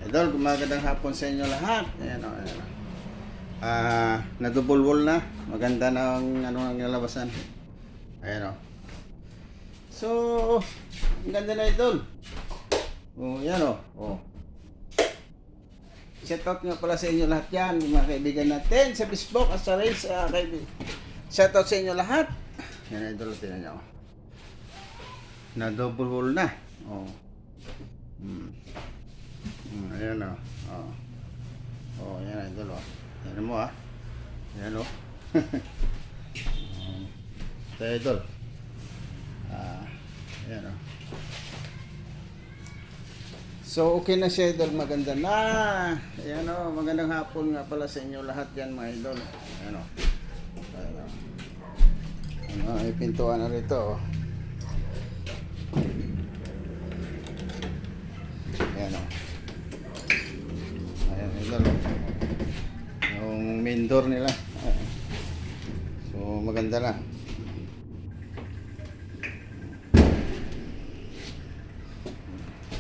Idol, gumagandang hapon sa inyo lahat. Ayan o, ayan o. Na-double wall na. Maganda na ang nalabasan. Ayan o. So, ang ganda na idol. O, yan o. O. Shoutout nga pala sa inyo lahat yan, mga kaibigan natin sa Facebook at sa Reels. Shoutout sa inyo lahat. Yan idol, tinan nyo. Na-double wall na. O. Ayan o. Ayan idol o. Ayan mo Ayan o. Ito idol. Ayan o. So okay na siya idol. Maganda na. Ayan o. Magandang hapon nga pala sa inyo lahat yan mga idol. Ayan o. May pintuan na rito o. Ayan o. Ayan idol o. Yung main door nila. So maganda na.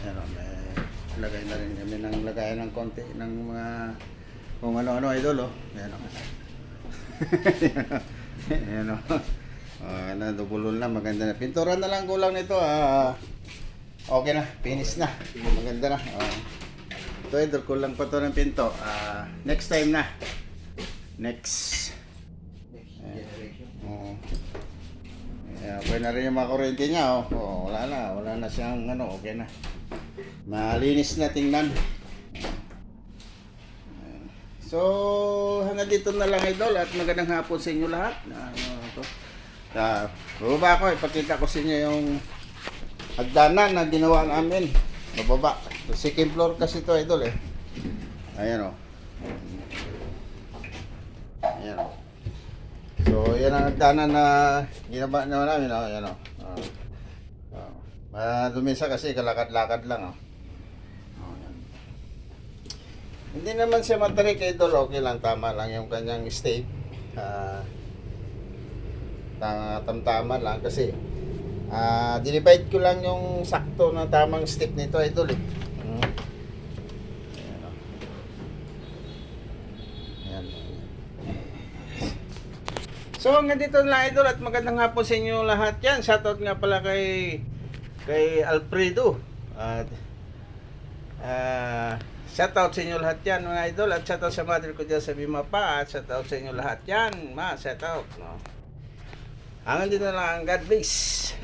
Ayan o. May lagay na rin kami ng lagayan ng konti ng mga kung ano-ano idol o. Ayan o. Ayan o. Nadubulol na. Maganda na. Pinturan na lang kulang nito. Okay na. Finish na. Maganda na. Ito idol. Kulang pa to ng pinto. Next time na. Next generation. Okay na rin yung mga kuryente niya. Wala na. Wala na siyang ano. Okay na. Malinis na tingnan. So hanggang dito na lang idol. At magandang hapon sa inyo lahat. Bababa ko. Ipakita ko sa inyo yung hagdanan na ginawa namin. Bababa. Second floor kasi ito idol eh. Ayan o. Ayan o. So yan ang hagdanan na ginawa namin o. Ayan o. Madumisa kasi kalakad-lakad lang o. Hindi naman siya matarik idol. Okay lang. Tama lang yung kanyang step. Tamtama lang kasi dinivide ko lang yung sakto na tamang step nito idol eh. Ayan. So hanggang dito lang idol at magandang hapon sa inyo lahat yan. Shoutout nga pala kay Alfredo at shoutout sa inyo lahat yan mga idol at shoutout sa mother ko dyan sa Bimapa at shoutout sa inyo lahat yan shoutout no? Hanggang dito lang. God bless.